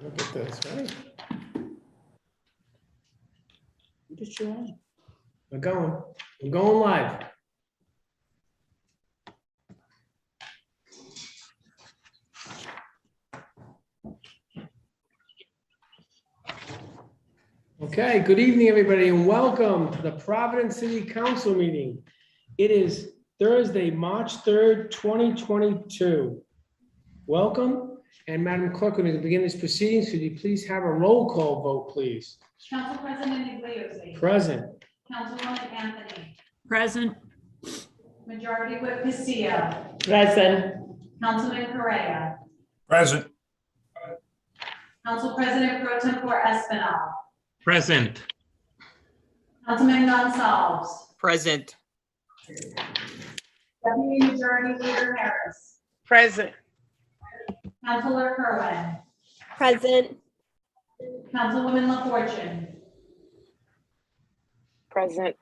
Look at this, right? Just your own. We're going live. Okay, good evening, everybody, and welcome to the Providence City Council meeting. It is Thursday, March 3rd, 2022. Welcome, and Madam Clerk, when we begin these proceedings, could you please have a roll call vote, please? Council President Iglesias. Present. Councilwoman Anthony. Present. Majority Whip Castillo. Present. Councilman Correa. Present. Council President Pro Tempore Espinal. Present. Councilman Gonsalves. Present. Deputy Majority Leader Harris. Present. Councilor Kerwin. Present. Councilwoman LaFortune. Present.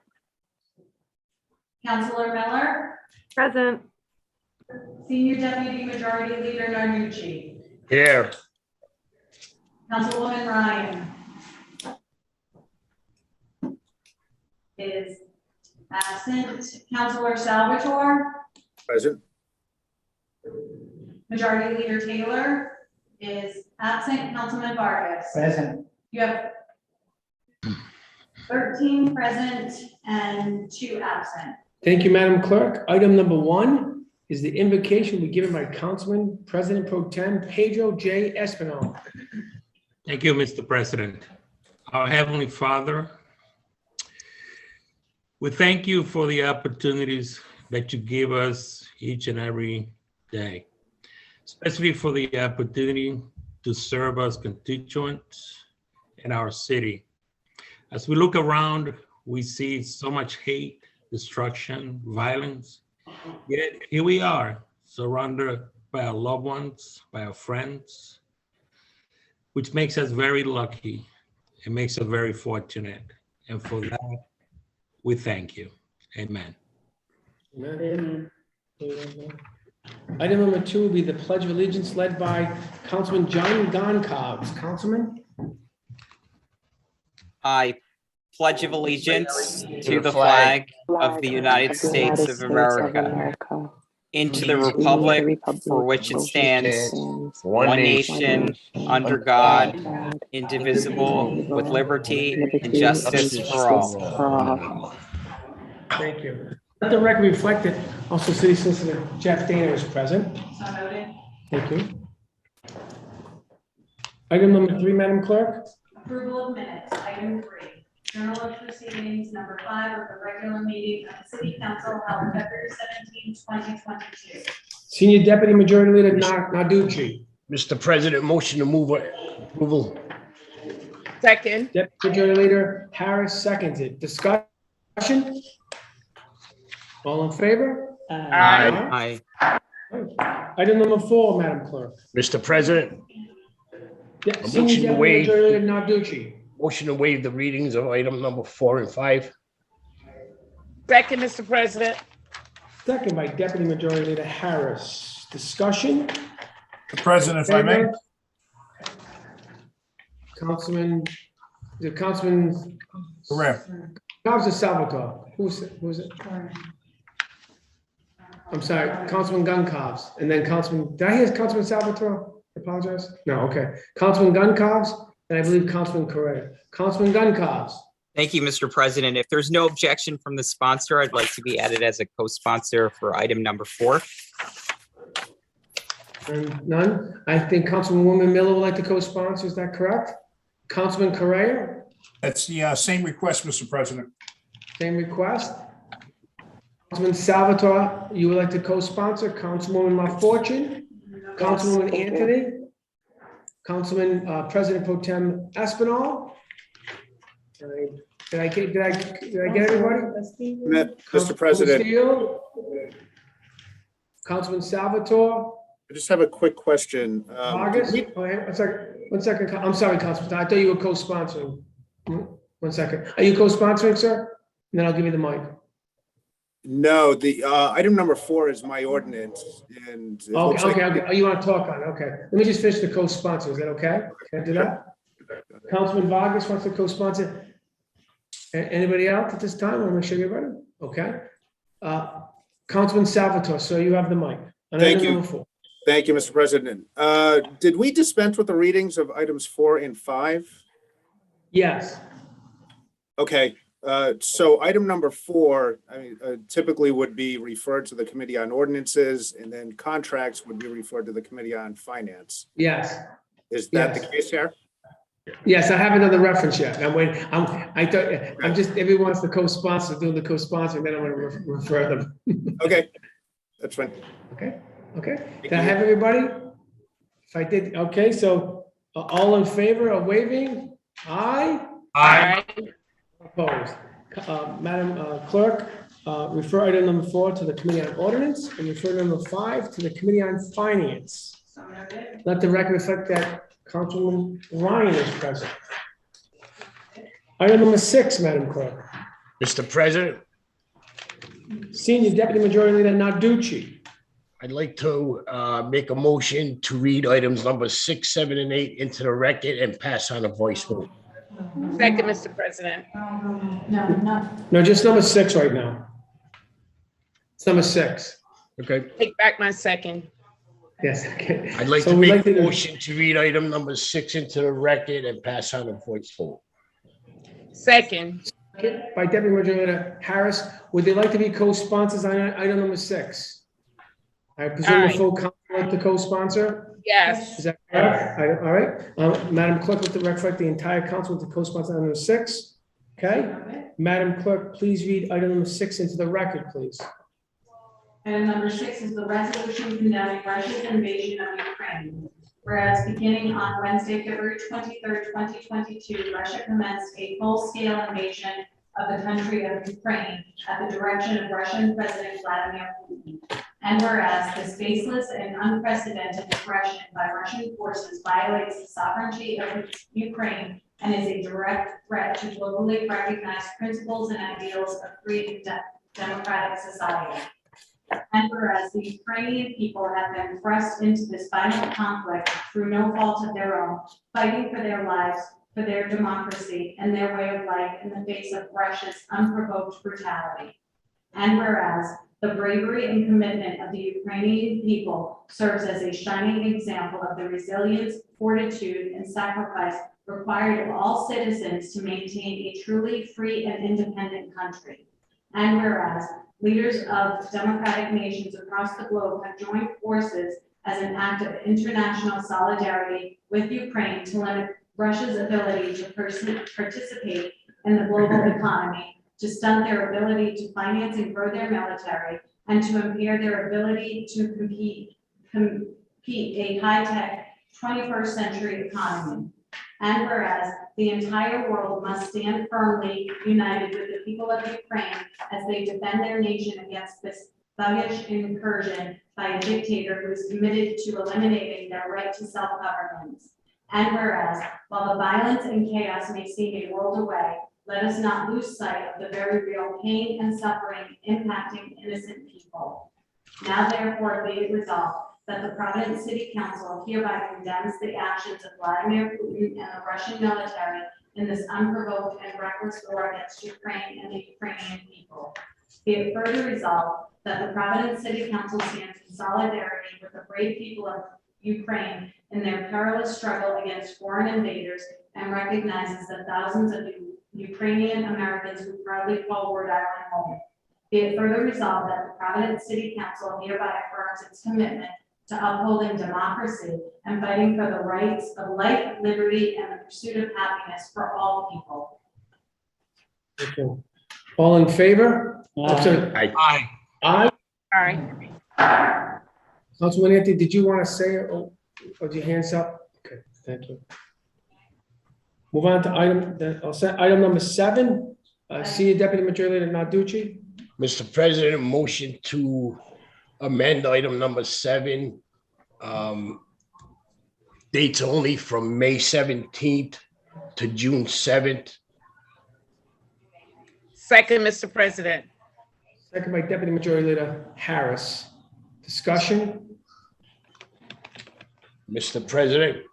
Councilor Miller. Present. Senior Deputy Majority Leader Narducci. Here. Councilwoman Ryan is absent. Councilor Salvatore. Present. Majority Leader Taylor is absent. Councilman Vargas. Present. You have 13 present and 2 absent. Thank you, Madam Clerk. Item number 1 is the invocation be given by Councilman President Pro Tem Pedro J. Espinal. Thank you, Mr. President. Our Heavenly Father, we thank you for the opportunities that you give us each and every day, especially for the opportunity to serve as constituents in our city. As we look around, we see so much hate, destruction, violence, yet here we are, surrounded by our loved ones, by our friends, which makes us very lucky. It makes us very fortunate. And for that, we thank you. Amen. Amen. Item number 2 will be the Pledge of Allegiance led by Councilman John Goncalves. Councilman? I pledge of allegiance to the flag of the United States of America, and to the republic for which it stands, one nation, under God, indivisible, with liberty and justice for all. Thank you. Let the record reflect that also City Solicitor Jeff Dana is present. So noted. Thank you. Item number 3, Madam Clerk? Approval of minutes. Item 3. Journal of Proceedings number 5 of the regular meeting of the City Council held February 17, 2022. Senior Deputy Majority Leader Narducci. Mr. President, motion to move approval. Second. Deputy Majority Leader Harris seconds it. Discussion? All in favor? Aye. Item number 4, Madam Clerk. Mr. President, Yeah, A Senior motion to Deputy waive. Majority Leader Narducci. motion to waive the readings of item number 4 and 5. Second, Mr. President. Second by Deputy Majority Leader Harris. Discussion? Mr. President, if I may. Councilman, is it Councilman? Correct. Councilman Salvatore. Who's it? I'm sorry, Councilman Goncalves, and then Councilman, did I hear Councilman Salvatore? I apologize. No, okay. Councilman Goncalves, and I believe Councilman Correa. Councilman Goncalves. Thank you, Mr. President. If there's no objection from the sponsor, I'd like to be added as a co-sponsor for item number 4. And none. I think Councilwoman Miller would like to co-sponsor. Is that correct? Councilman Correa, That's the same request, Mr. President. same request. Councilman Salvatore, you would like to co-sponsor. Councilwoman LaFortune, Councilwoman Anthony, Councilman President Pro Tem Espinal. Did I get everybody? Mr. President, Steele, Councilman Salvatore, I just have a quick question. Vargas. We- Oh, hang on, 1 second. I'm sorry, Councilman. I thought you were co-sponsoring. 1 second. Are you co-sponsoring, sir? And then I'll give you the mic. No, the item number 4 is my ordinance, and it looks like- Okay. Oh, you want to talk on it? Okay. Let me just finish the co-sponsor. Is that okay? Can I do that? Councilman Vargas wants to co-sponsor. Anybody else at this time? I want to make sure you're ready. Okay. Councilman Salvatore, so you have the mic. On Thank item you. number 4. Thank you, Mr. President. Did we dispense with the readings of items 4 and 5? Yes. Okay, so item number 4, typically would be referred to the Committee on Ordinances, and then contracts would be referred to the Committee on Finance. Yes. Is that the Yes. case here? Yes, I haven't done the reference yet. I'm waiting. I'm just, everyone wants the co-sponsor, doing the co-sponsor, and then I'm going to refer them. Okay, that's fine. Okay. Can I have everybody? If I did, okay, so all in favor of waiving? Aye? Aye. Opposed? Madam Clerk, refer item number 4 to the Committee on Ordinance and refer number 5 to the Committee on Finance. Let the record reflect that Councilman Ryan is present. Item number 6, Madam Clerk. Mr. President, Senior Deputy Majority Leader Narducci. I'd like to make a motion to read items number 6, 7, and 8 into the record and pass on a voice vote. Second, Mr. President. No, just number 6 right now. It's number 6. Okay. Take back my second. Yes, okay. I'd like So to we'd make a to- motion to read item number 6 into the record and pass on a voice vote. Second. By Deputy Majority Leader Harris, would they like to be co-sponsors on item number 6? I presume the Aye. full council like to co-sponsor? Is Yes. that correct? All right. Madam Clerk, let the record reflect the entire council to co-sponsor item number 6. Okay? Madam Clerk, please read item number 6 into the record, please. Item number 6 is the resolution condemning Russia's invasion of Ukraine. Whereas beginning on Wednesday, February 23rd, 2022, Russia commenced a full-scale invasion of the country of Ukraine at the direction of Russian President Vladimir Putin. And whereas this baseless and unprecedented aggression by Russian forces violates the sovereignty of Ukraine and is a direct threat to globally recognized principles and ideals of free and democratic society. And whereas the Ukrainian people have been thrust into this violent conflict through no fault of their own, fighting for their lives, for their democracy, and their way of life in the face of Russia's unprovoked brutality. And whereas the bravery and commitment of the Ukrainian people serves as a shining example of the resilience, fortitude, and sacrifice required of all citizens to maintain a truly free and independent country. And whereas leaders of democratic nations across the globe have joined forces as an act of international solidarity with Ukraine to limit Russia's ability to participate in the global economy, to stunt their ability to finance and grow their military, and to impair their ability to compete a high-tech 21st century economy. And whereas the entire world must stand firmly united with the people of Ukraine as they defend their nation against this thuggish incursion by a dictator who is committed to eliminating their right to self-governance. And whereas, while the violence and chaos may seem a world away, let us not lose sight of the very real pain and suffering impacting innocent people. Now therefore be it resolved that the Providence City Council hereby condemns the actions of Vladimir Putin and the Russian military in this unprovoked and reckless war against Ukraine and the Ukrainian people. Be it further resolved that the Providence City Council stands in solidarity with the brave people of Ukraine in their perilous struggle against foreign invaders and recognizes the thousands of Ukrainian Americans who proudly call Rhode Island home. Be it further resolved that the Providence City Council hereby affirms its commitment to upholding democracy and fighting for the rights of life, liberty, and the pursuit of happiness for all people. Okay. All in favor? Aye. Aye. Aye. Councilman Anthony, did you want to say it or did your hands up? Okay, thank you. Move on to item number 7. Senior Deputy Majority Leader Narducci. Mr. President, motion to amend item number 7. Dates only from May 17th to June 7th. Second, Mr. President. second by Deputy Majority Leader Harris. Discussion? Mr. President,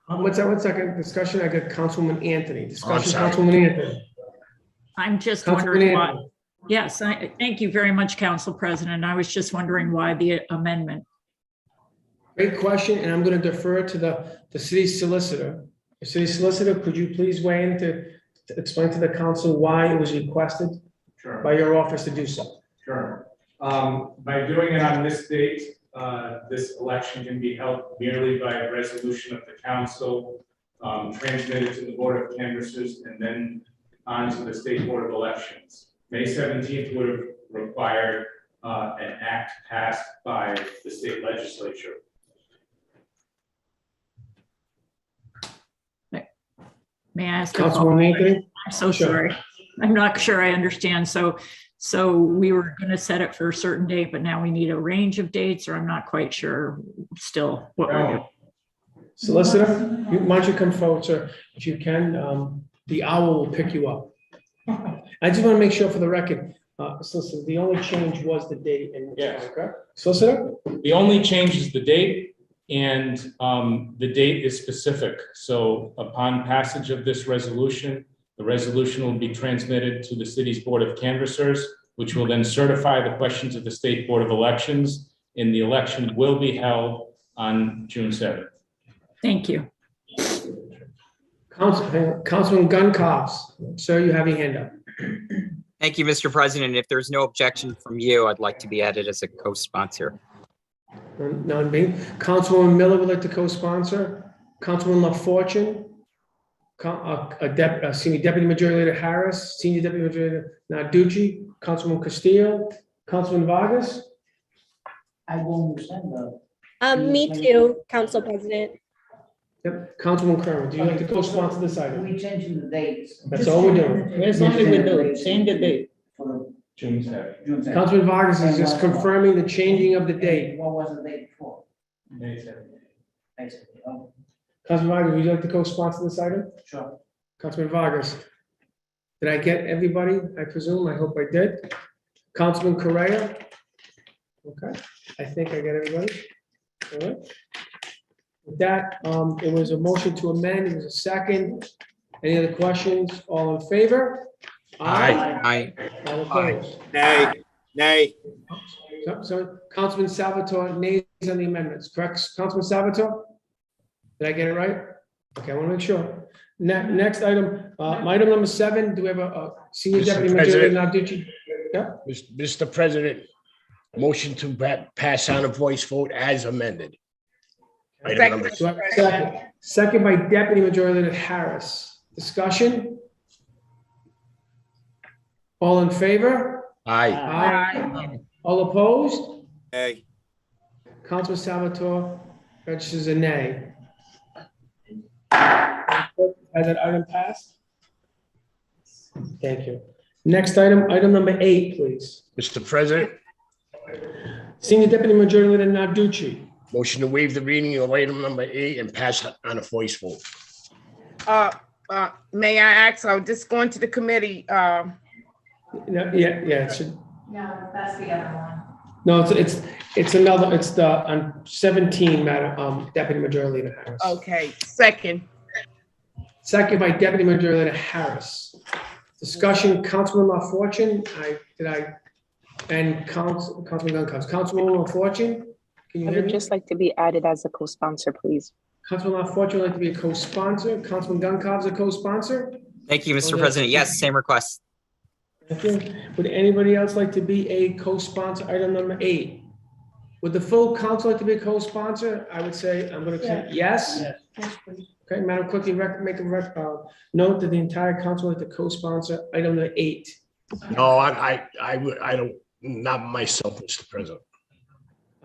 One second, discussion. I got Councilwoman Anthony. Discussion, sorry. Councilwoman Anthony. I'm just Councilwoman wondering why. Anthony. Yes, thank you very much, Council President. I was just wondering why the amendment. Great question, and I'm going to defer to the city solicitor. The city solicitor, could you please weigh in to explain to the council why it was requested Sure, by your office to do so? sure. By doing it on this date, this election can be held merely by a resolution of the council, transmitted to the Board of Canvassers, and then on to the State Board of Elections. May 17th would have required an act passed by the state legislature. May I ask? Councilwoman Anthony? I'm so Sure. sorry. I'm not sure I understand. So we were going to set it for a certain date, but now we need a range of dates, or I'm not quite sure still what we're doing. Solicitor, why don't you come forward, sir, if you can. The owl will pick you up. I just want to make sure for the record, solicitor, the only change was the date and. Yes. Correct? Solicitor? The only change is the date, and the date is specific. So upon passage of this resolution, the resolution will be transmitted to the city's Board of Canvassers, which will then certify the questions of the State Board of Elections, and the election will be held on June 7th. Thank you. Councilman Gunkoffs, sir, you have your hand up. Thank you, Mr. President. If there's no objection from you, I'd like to be added as a co-sponsor. None being. Councilwoman Miller would like to co-sponsor. Councilman LaFortune. Senior Deputy Majority Leader Harris. Senior Deputy Majority Leader Narducci. Councilman Castillo. Councilman Vargas. I don't understand the. Me too, Council President. Yep. Councilman Kerwin, do you like to co-sponsor this item? We changing the dates. That's all we're doing. That's only we do, change the date. For June 7th. the June 7th. Councilman Vargas is just confirming the changing of the date. What was the date before? May 7th. Basically, oh, Councilman Vargas, would you like to co-sponsor this item? sure. Councilman Vargas. Did I get everybody? I presume. I hope I did. Councilman Correa. Okay, I think I got everybody. All right. With that, it was a motion to amend. It was a second. Any other questions? All in favor? Aye. All opposed? Nay. So Councilman Salvatore nays on the amendments, correct? Councilman Salvatore? Did I get it right? Okay, I want to make sure. Next item, item number 7, do we have a senior Mr. deputy majority Narducci? Yeah, Mr. President, motion to pass on a voice vote as amended. Item Second, number so I have a second. Second by Deputy Majority Leader Harris. Discussion? All in favor? Aye. Aye. All opposed? Nay. Councilman Salvatore registers a nay. Has that item passed? Thank you. Next item, item number 8, please. Mr. President, Senior Deputy Majority Leader Narducci. motion to waive the reading of item number 8 and pass on a voice vote. May I ask, just going to the committee, No, yeah, it should, No, that's the other one. no, it's another, it's the, on 17, Madam, Deputy Majority Leader Harris. okay, second. Second by Deputy Majority Leader Harris. Discussion, Councilman LaFortune, and Councilman Gunkoffs. Councilwoman LaFortune, can you I hear would me? just like to be added as a co-sponsor, please. Councilman LaFortune would like to be a co-sponsor. Councilman Gunkoffs a co-sponsor. Thank you, Mr. President. Yes, same request. Thank you. Would anybody else like to be a co-sponsor, item number 8? Would the full council like to be a co-sponsor? I would say, I'm going to say yes. Okay, Madam Clerk, you make a note that the entire council would like to co-sponsor item number 8. No, I don't, not myself, Mr. President.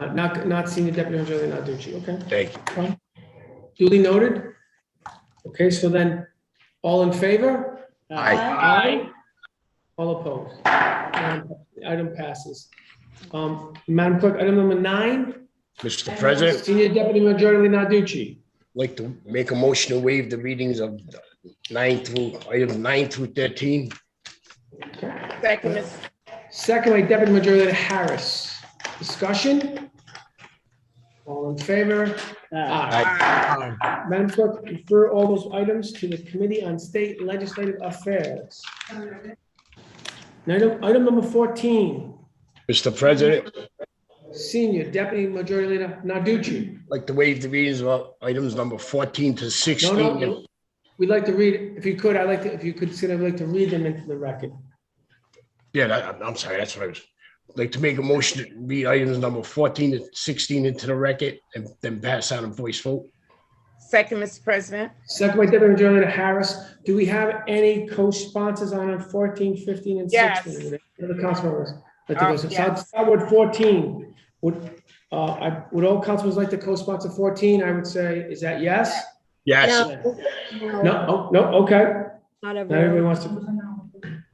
Not Senior Deputy Majority Narducci, okay? Thank you. Duly noted. Okay, so then, all in favor? Aye. All opposed? Item passes. Madam Clerk, item number 9. Mr. President, Senior Deputy Majority Narducci. like to make a motion to waive the readings of 9 through, items 9 through 13. Second, Ms. second by Deputy Majority Leader Harris. Discussion? All in favor? Aye. Madam Clerk, refer all those items to the Committee on State Legislative Affairs. Item number 14, Mr. President, Senior Deputy Majority Leader Narducci. like to waive the readings of items number 14 to 16. No, we'd like to read, if you could, if you could, I'd like to read them into the record. Yeah, I'm sorry, that's what I was, like to make a motion to read items number 14 to 16 into the record and then pass out a voice vote. Second, Mr. President. Second by Deputy Majority Leader Harris. Do we have any co-sponsors on 14, 15, and 16? Yes. The council members. Like to go. So Yes. I'll start with 14. Would all councilors like to co-sponsor 14? I would say, is that yes? Yes. No, okay. Not Not everybody everyone. wants to.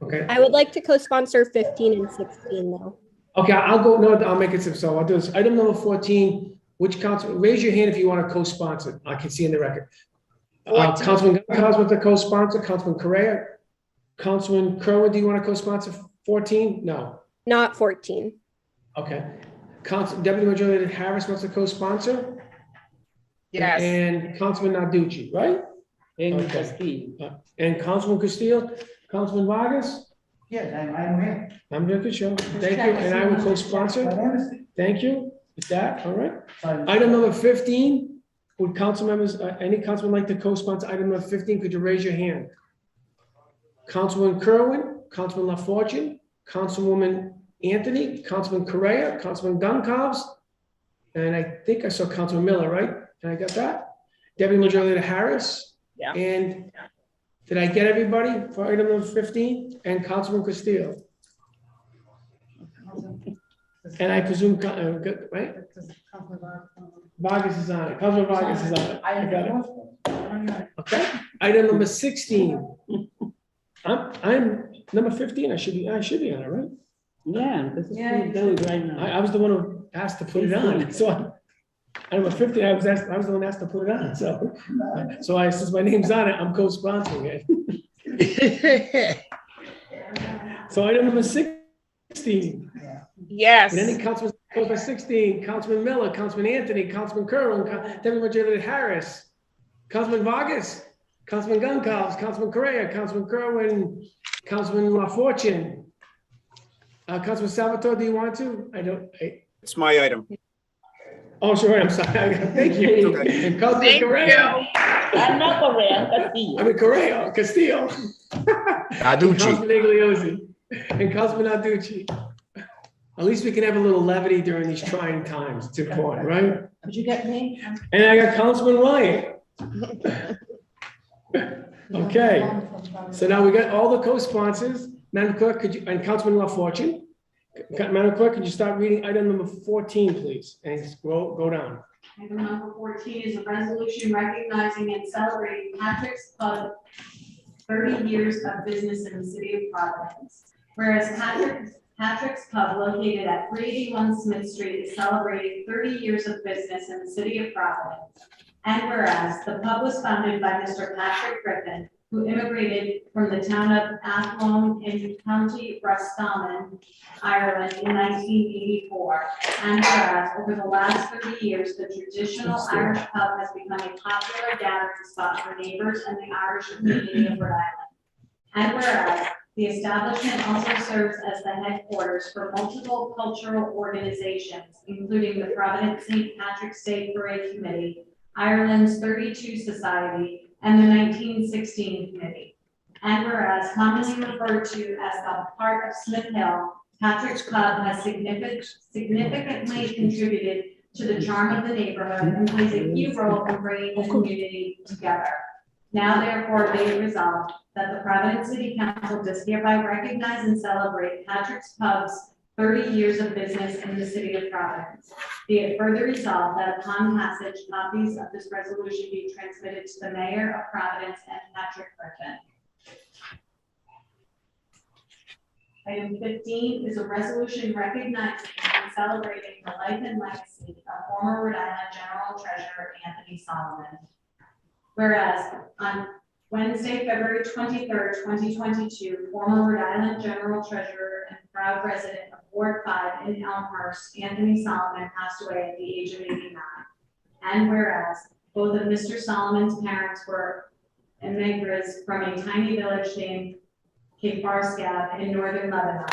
Okay. I would like to co-sponsor 15 and 16 though. Okay, I'll go, no, I'll make it so. I'll do this. Item number 14, which council, raise your hand if you want to co-sponsor. I can see in the record. Councilman Goncalves to co-sponsor, Councilman Correa. Councilman Kerwin, do you want to co-sponsor 14? No. Not 14. Okay. Deputy Majority Leader Harris wants to co-sponsor? Yes. And Councilman Narducci, right? And Okay. And Councilman Castillo, Councilman Vargas? Yes, I'm here. I'm doing the show. Thank you, and I will co-sponsor. Thank you. With that, all right. Item number 15, would council members, any councilman like to co-sponsor item number 15? Could you raise your hand? Councilman Kerwin, Councilman LaFortune, Councilwoman Anthony, Councilman Correa, Councilman Goncalves, and I think I saw Councilman Miller, right? And I got that. Deputy Majority Leader Harris. Yeah. And did I get everybody for item number 15? And Councilman Castillo. And I presume, right? Vargas is on it. Councilman Vargas is on it. I got it. Okay. Item number 16. I'm number 15. I should be on it, right? Yeah, this is right now. I was the one who asked to put it on. So I'm number 15. I was the one asked to put it on. So since my name's on it, I'm co-sponsoring it. So item number 16. Yes. And any councilman over 16, Councilman Miller, Councilman Anthony, Councilman Kerwin, Deputy Majority Leader Harris, Councilman Vargas, Councilman Goncalves, Councilman Correa, Councilman Kerwin, Councilman LaFortune. Councilman Salvatore, do you want to? It's my item. Oh, sure, I'm sorry. Thank you. Okay. And Councilman Correa. I'm not Correa, Castillo. I mean, Correa, Castillo. Narducci. Councilman Iglesias and Councilman Narducci. At least we can have a little levity during these trying times. It's important, right? Did you get me? And I got Councilman Wyatt. Okay, so now we got all the co-sponsors. Madam Clerk, and Councilman LaFortune. Madam Clerk, could you start reading item number 14, please, and go down. Item number 14 is a resolution recognizing and celebrating Patrick's Pub 30 years of business in the city of Providence. Whereas Patrick's Pub, located at 381 Smith Street, is celebrating 30 years of business in the city of Providence. And whereas the pub was founded by Mr. Patrick Griffin, who immigrated from the town of Athlone in County Roscommon, Ireland in 1984. And whereas over the last 30 years, the traditional Irish pub has become a popular gathering spot for neighbors and the Irish community of Rhode Island. And whereas the establishment also serves as the headquarters for multiple cultural organizations, including the Providence St. Patrick's Day Parade Committee, Ireland's 32 Society, and the 1916 Committee. And whereas commonly referred to as the heart of Smith Hill, Patrick's Pub has significantly contributed to the charm of the neighborhood and plays a key role in bringing the community together. Now therefore be it resolved that the Providence City Council does hereby recognize and celebrate Patrick's Pub's 30 years of business in the city of Providence. Be it further resolved that upon passage, copies of this resolution be transmitted to the mayor of Providence and Patrick Griffin. Item 15 is a resolution recognizing and celebrating the life and legacy of former Rhode Island General Treasurer Anthony Solomon. Whereas on Wednesday, February 23rd, 2022, former Rhode Island General Treasurer and proud resident of Ward 5 in Elmhurst, Anthony Solomon, passed away at the age of 89. And whereas both of Mr. Solomon's parents were immigrants from a tiny village named Kafarsgav in northern Lebanon.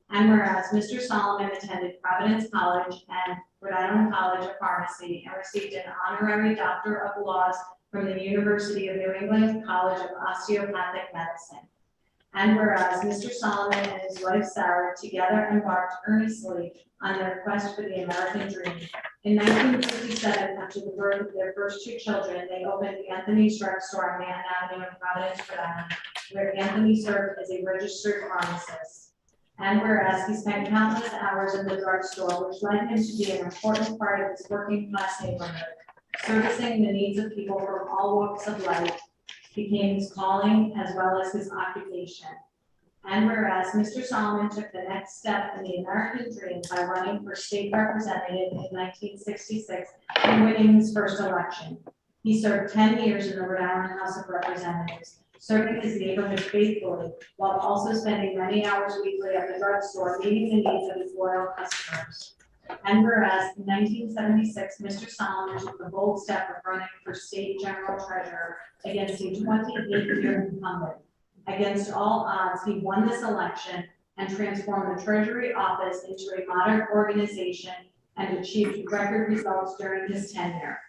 And whereas Mr. Solomon attended Providence College and Rhode Island College of Pharmacy and received an honorary Doctor of Laws from the University of New England College of Osteopathic Medicine. And whereas Mr. Solomon and his wife Sarah together embarked earnestly on their quest for the American dream. In 1957, after the birth of their first two children, they opened Anthony's Drug Store on Manhattan Avenue in Providence, Rhode Island, where Anthony served as a registered pharmacist. And whereas he spent countless hours in the drugstore, which led him to be an important part of his working class neighborhood, servicing the needs of people from all walks of life became his calling as well as his occupation. And whereas Mr. Solomon took the next step in the American dream by running for state representative in 1966 and winning his first election. He served 10 years in the Rhode Island House of Representatives, serving his neighborhood faithfully while also spending many hours weekly at the drugstore meeting the needs of his loyal customers. And whereas in 1976, Mr. Solomon took the bold step of running for state general treasurer against a 28-year incumbent. Against all odds, he won this election and transformed the Treasury office into a modern organization and achieved record results during his tenure.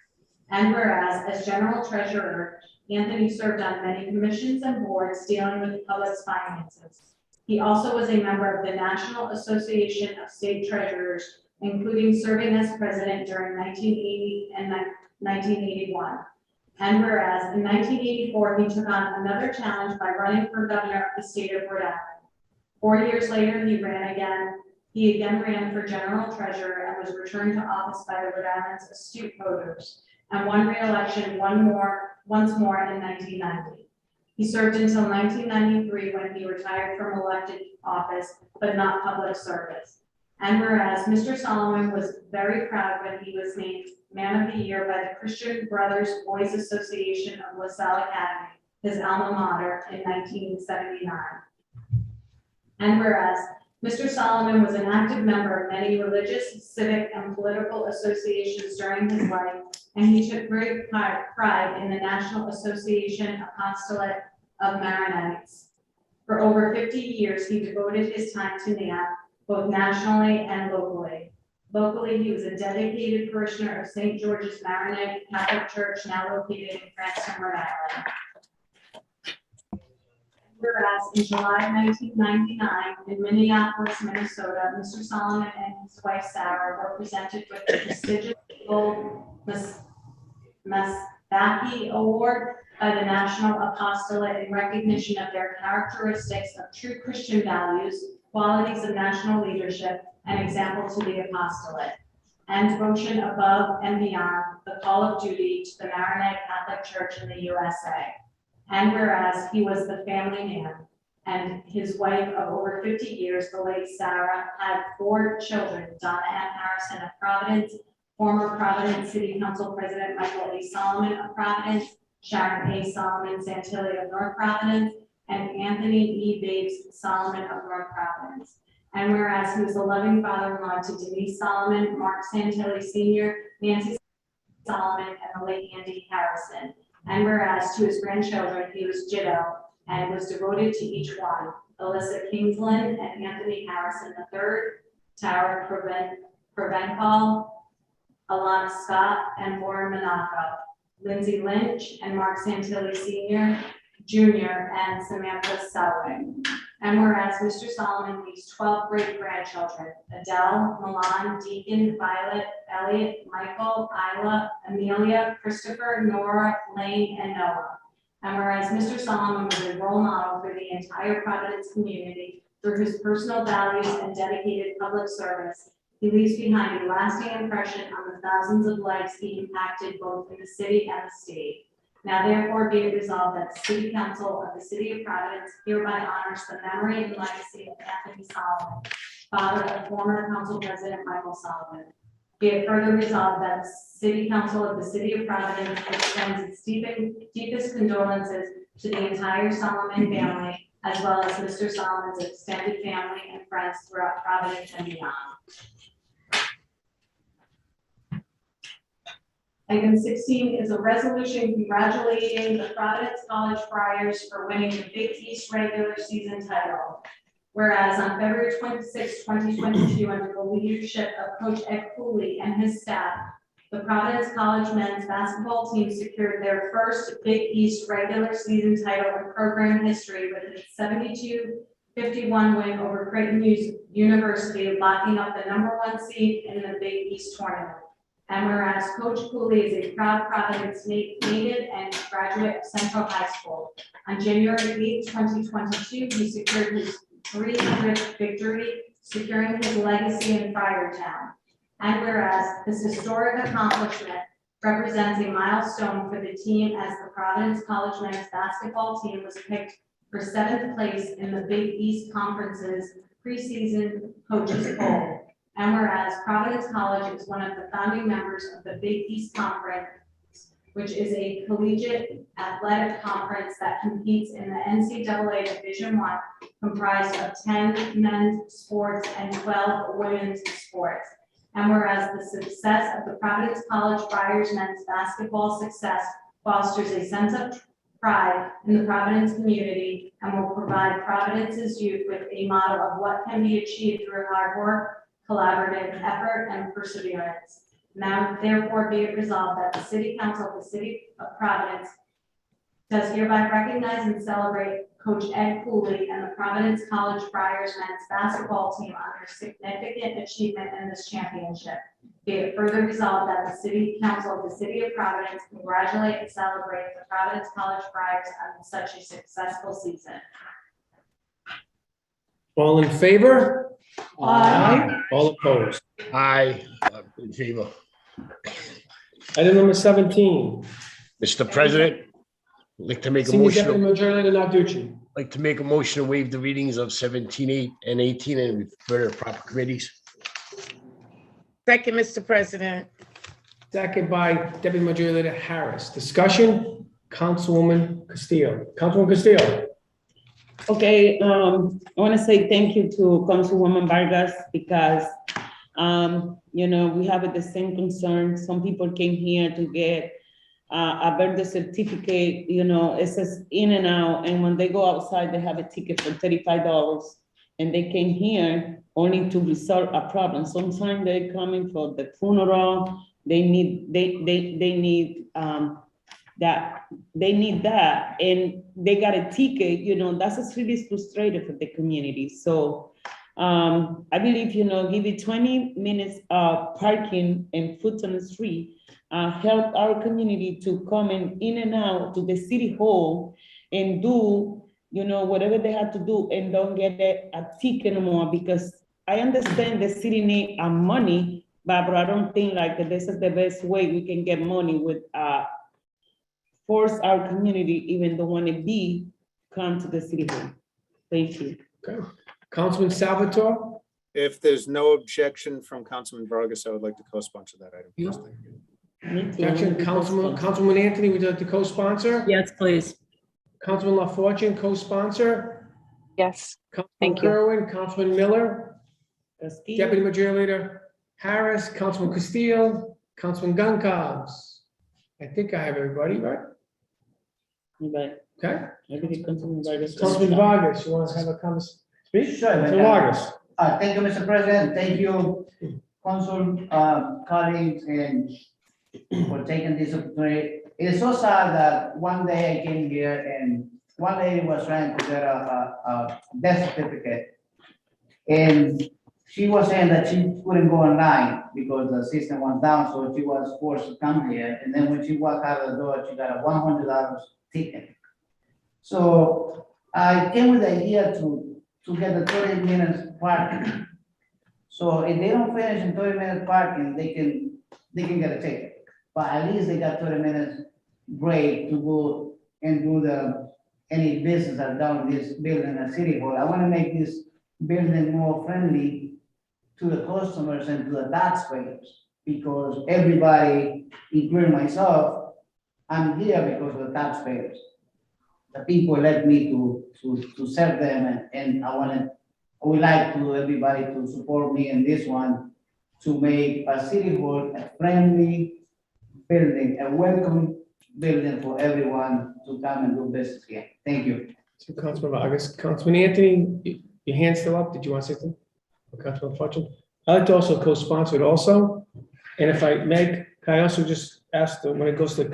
And whereas, as general treasurer, Anthony served on many commissions and boards dealing with the public's finances. He also was a member of the National Association of State Treasurers, including serving as president during 1980 and 1981. And whereas in 1984, he took on another challenge by running for governor of the state of Rhode Island. 4 years later, he again ran for general treasurer and was returned to office by the Rhode Island's astute voters and won re-election once more in 1990. He served until 1993 when he retired from elected office, but not public service. And whereas Mr. Solomon was very proud when he was named Man of the Year by the Christian Brothers Boys Association of LaSalle Academy, his alma mater, in 1979. And whereas Mr. Solomon was an active member of many religious, civic, and political associations during his life, and he took great pride in the National Association Apostolate of Maronites. For over 50 years, he devoted his time to NAP, both nationally and locally. Locally, he was a dedicated parishioner of St. George's Maronite Catholic Church, now located in Cranston, Rhode Island. Whereas in July 1999, in Minneapolis, Minnesota, Mr. Solomon and his wife Sarah were presented with the prestigious Gold Masbacki Award by the National Apostolate in recognition of their characteristics of true Christian values, qualities of national leadership, and example to the apostolate, and devotion above and beyond the call of duty to the Maronite Catholic Church in the USA. And whereas he was the family man, and his wife of over 50 years, the late Sarah, had 4 children, Donna Ann Harrison of Providence, former Providence City Council President Michael A. Solomon of Providence, Sharon A. Solomon Santilli of North Providence, and Anthony E. Babes Solomon of North Providence. And whereas he was a loving father-in-law to Denise Solomon, Mark Santilli Sr., Nancy Solomon, and the late Andy Harrison. And whereas to his grandchildren, he was Jiddo and was devoted to each one, Alyssa Kingsland and Anthony Harrison III, Tara Provencal, Alana Scott, and Lauren Monaco, Lindsay Lynch and Mark Santilli Sr., Jr., and Samantha Selwyn. And whereas Mr. Solomon leaves 12 great-grandchildren, Adele, Milan, Deacon, Violet, Elliot, Michael, Isla, Amelia, Christopher, Nora, Lane, and Noah. And whereas Mr. Solomon was a role model for the entire Providence community through his personal values and dedicated public service, he leaves behind a lasting impression on the thousands of lives he impacted both in the city and the state. Now therefore be it resolved that the City Council of the City of Providence hereby honors the memory and legacy of Anthony Solomon, father of former Council President Michael Solomon. Be it further resolved that the City Council of the City of Providence extends its deepest condolences to the entire Solomon family, as well as Mr. Solomon's extended family and friends throughout Providence and beyond. Item 16 is a resolution congratulating the Providence College Friars for winning the Big East regular season title. Whereas on February 26, 2022, under the leadership of Coach Ed Cooley and his staff, the Providence College men's basketball team secured their first Big East regular season title in program history with its 72-51 win over Creighton University, locking up the #1 seed in the Big East tournament. And whereas Coach Cooley is a proud Providence native and graduate of Central High School, on January 8, 2022, he secured his 300th victory, securing his legacy in Friartown. And whereas this historic accomplishment represents a milestone for the team as the Providence College men's basketball team was picked for 7th place in the Big East Conference's preseason coaches poll. And whereas Providence College is one of the founding members of the Big East Conference, which is a collegiate athletic conference that competes in the NCAA Division I, comprised of 10 men's sports and 12 women's sports. And whereas the success of the Providence College Friars men's basketball success fosters a sense of pride in the Providence community and will provide Providence's youth with a model of what can be achieved through hard work, collaborative effort, and perseverance. Now, therefore, be it resolved that the City Council of the City of Providence does hereby recognize and celebrate Coach Ed Cooley and the Providence College Friars men's basketball team on their significant achievement in this championship. Be it further resolved that the City Council of the City of Providence congratulate and celebrate the Providence College Friars on such a successful season. All in favor? Aye. All opposed? Aye, in favor. Item number 17. Mr. President, I'd like to make a Senior motion. Deputy Majority Leader Narducci. Like to make a motion to waive the readings of 17, 8, and 18 and refer to proper committees. Second, Mr. President. Second by Deputy Majority Leader Harris. Discussion, Councilwoman Castillo. Councilwoman Castillo. Okay, I want to say thank you to Councilwoman Vargas because, we have the same concern. Some people came here to get a birthday certificate, it says in and out, and when they go outside, they have a ticket for $35, and they came here only to resolve a problem. Sometimes they're coming for the funeral, they need that, and they got a ticket, that's just really frustrating for the community. So I believe, give it 20 minutes of parking and foot on the street, help our community to come in and out to the city hall and do, whatever they have to do and don't get a ticket anymore, because I understand the city need money, but I don't think like this is the best way we can get money with force our community, even don't want to be, come to the city hall. Thank you. Okay. Councilman Salvatore. If there's no objection from Councilman Vargas, I would like to co-sponsor that item. Yeah. Please. Thank you. Objection, Councilwoman Anthony, would you like to co-sponsor? Yes, please. Councilman LaFortune, co-sponsor. Yes, Councilman thank you. Kerwin, Councilman Miller, Castillo. Deputy Majority Leader Harris, Councilman Castillo, Councilman Goncalves. I think I have everybody, right? Bye. Okay. Maybe Councilman Vargas. Councilman Vargas, you want to have a conversation? Speak? Sure. Councilman Vargas. Thank you, Mr. President. Thank you, council colleagues, and for taking this opportunity. It's so sad that one day I came here and one lady was trying to get a death certificate. And she was saying that she couldn't go online because the system went down, so she was forced to come here. And then when she walked out of the door, she got a $100 ticket. So I came with the idea to get the 30 minutes parking. So if they don't finish in 30 minutes parking, they can get a ticket. But at least they got 30 minutes break to go and do any business that's done in this building at City Hall. I want to make this building more friendly to the customers and to the taxpayers, because everybody, including myself, I'm here because of the taxpayers. the people elect me to serve them, and I would like to everybody to support me in this one, to make a city hall a friendly building, a welcome building for everyone to come and do business here. Thank you. So Councilman Vargas, Councilman Anthony, your hand's still up. Did you want to say something? Or Councilman Fortune? I'd like to also co-sponsor it also. And if I may, can I also just ask that when it goes to,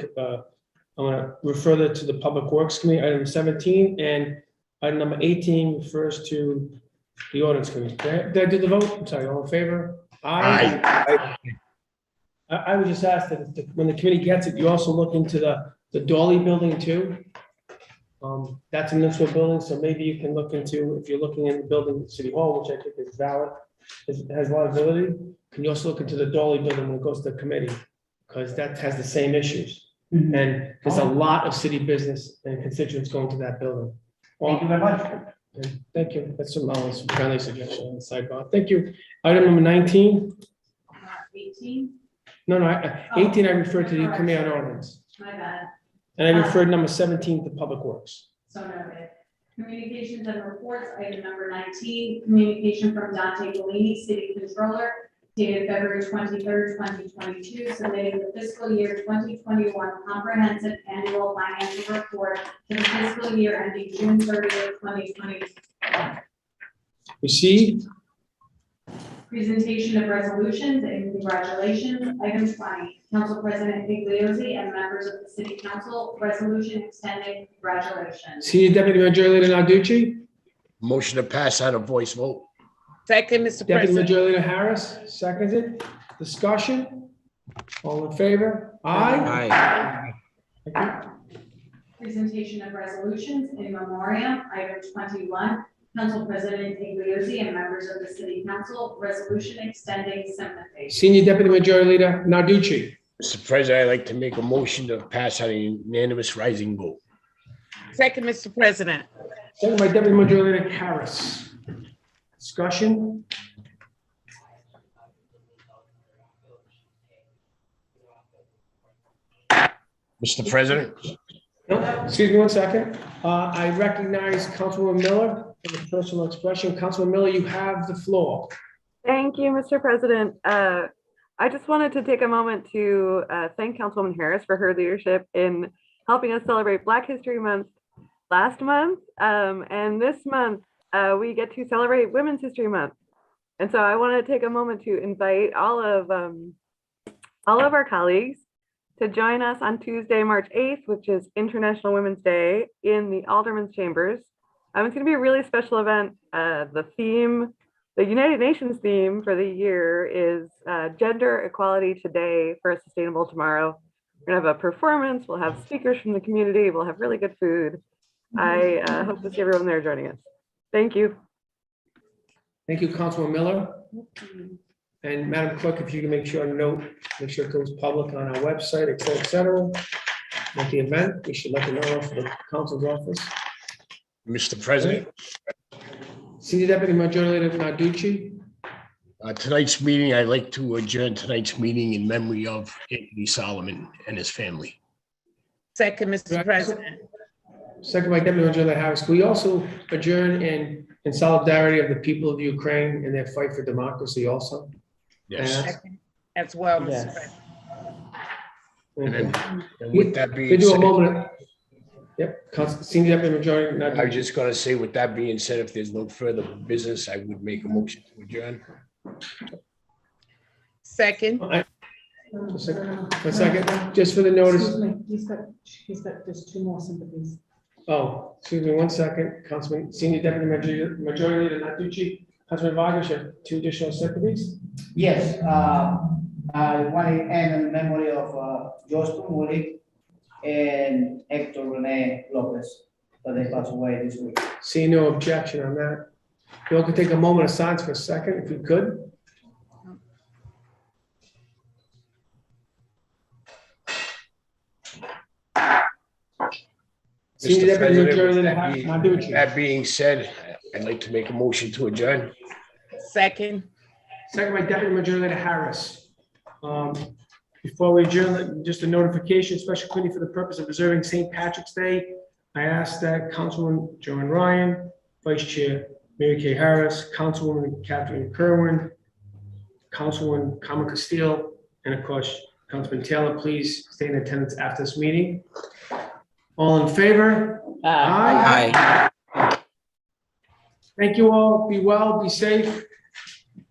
I'm gonna refer that to the Public Works Committee, item 17, and item number 18 refers to the ordinance committee. Did I do the vote? I'm sorry, all in favor? Aye. I would just ask that when the committee gets it, you also look into the Dolly building too. That's a municipal building, so maybe you can look into, if you're looking in the building at City Hall, which I think is valid, has a lot of validity, can you also look into the Dolly building when it goes to the committee? Because that has the same issues. Mhm. And there's a lot of city business and constituents going to that building. Thank you very much. And thank you. That's some friendly suggestion on the sidebar. Thank you. Item number 19. 18, No, 18 I referred to the committee on ordinance. my bad, And I referred number 17 to Public Works. so noted. Communications and reports, item number 19, communication from Dante Bellini, City Controller, dated February 23rd, 2022, submitting the fiscal year 2021 comprehensive annual financial report to the fiscal year ending June 30th, 2021. Received. Presentation of resolutions and congratulations. Item 20, Council President Iglesias and members of the City Council, resolution extending congratulations. Senior Deputy Majority Leader Narducci. Motion to pass out a voice vote. Second, Mr. Deputy President. Majority Leader Harris, seconded. Discussion? All in favor? Aye. Aye. Thank you. Presentation of resolutions in memoriam. Item 21, Council President Iglesias and members of the City Council, resolution extending sympathy. Senior Deputy Majority Leader Narducci. Mr. President, I'd like to make a motion to pass out a unanimous rising vote. Second, Mr. President. Second by Deputy Majority Leader Harris. Discussion? Mr. President, No, excuse me one second. I recognize Councilwoman Miller for the personal expression. Councilwoman Miller, you have the floor. Thank you, Mr. President. I just wanted to take a moment to thank Councilwoman Harris for her leadership in helping us celebrate Black History Month last month. And this month, we get to celebrate Women's History Month. And so I want to take a moment to invite all of our colleagues to join us on Tuesday, March 8th, which is International Women's Day, in the Alderman's Chambers. It's going to be a really special event. The United Nations theme for the year is Gender Equality Today for a Sustainable Tomorrow. We're going to have a performance. We'll have speakers from the community. We'll have really good food. I hope to see everyone there joining us. Thank you. Thank you, Councilwoman Miller. And Madam Clerk, if you can make sure it goes public on our website, et cetera. At the event, we should let the know for the council's office. Mr. President, Senior Deputy Majority Leader Narducci. tonight's meeting, I'd like to adjourn tonight's meeting in memory of Anthony Solomon and his family. Second, Mr. President. Second by Deputy Majority Leader Harris. Can we also adjourn in solidarity of the people of Ukraine and their fight for democracy also? Yes. Second as well, Mr. Yes. President. And with that We being do a said, moment. Yep, Senior Deputy Majority I Narducci. was just gonna say, with that being said, if there's no further business, I would make a motion to adjourn. Second. A second, just for the notice. He's got, there's two more sympathies. Oh, excuse me, one second, Councilman, Senior Deputy Majority Leader Narducci, Councilman Vargas, you have two additional sympathies? Yes, I want to end in memory of George Tumuli and Hector Rene Lopez, that they passed away this week. See no objection on that. You all could take a moment of silence for a second, if you could. Senior Mr. Deputy Majority President, Leader Narducci. that being said, I'd like to make a motion to adjourn. Second. Second by Deputy Majority Leader Harris. Before we adjourn, just a notification, special committee for the purpose of observing St. Patrick's Day I ask that Councilwoman Joan Ryan, Vice Chair Mary Kay Harris, Councilwoman Catherine Kerwin, Councilwoman Carmen Castile, and of course, Councilman Taylor, please stay in attendance after this meeting. All in favor? Aye. Thank you all. Be well, be safe.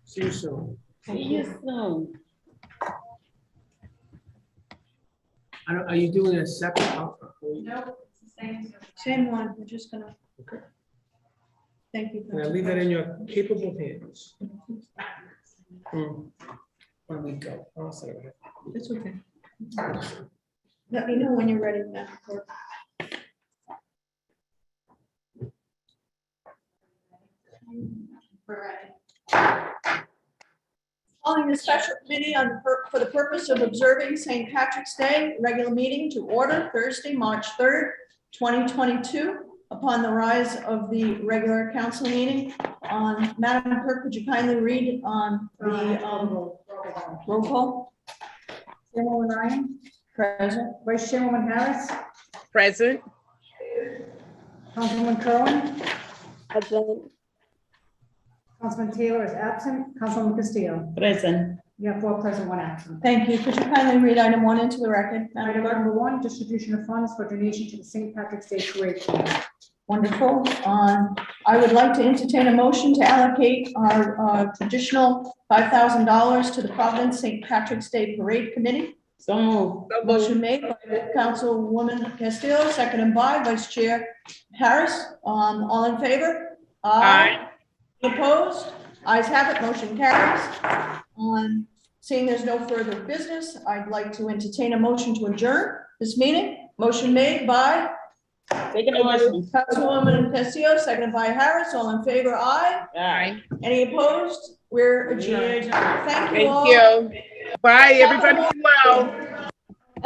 See you soon. See you soon. Are you doing a separate? Nope, it's the same. Same one, we're just gonna. Okay. Thank you. And I leave that in your capable hands. Where we go? Oh, sorry. It's okay. Let me know when you're ready, Madam Clerk. We're ready. Calling the special committee for the purpose of observing St. Patrick's Day, regular meeting to order Thursday, March 3rd, 2022, upon the rise of the regular council meeting. Madam Clerk, would you kindly read on the roll call? Chairwoman Ryan, Present. Vice Chairwoman Harris, Present. Councilwoman Kerwin, Present. Councilman Taylor is absent, Councilwoman Castillo. Present. You have 4 present, 1 absent. Thank you. Could you kindly read item 1 into the record? Madam Item Clerk? number 1, distribution of funds for donation to the St. Patrick's Day Parade Committee. Wonderful. I would like to entertain a motion to allocate our traditional $5,000 to the Providence St. Patrick's Day Parade Committee. So moved. Motion made by Councilwoman Castillo, seconded by Vice Chair Harris. All in favor? Aye. Opposed? Ayes have it, motion carries. Seeing there's no further business, I'd like to entertain a motion to adjourn this meeting. Motion made by Taking a motion. Councilwoman Castillo, seconded by Harris. All in favor? Aye. Aye. Any opposed? We're adjourned. Thank you Thank all. you. Bye, everybody. Be well.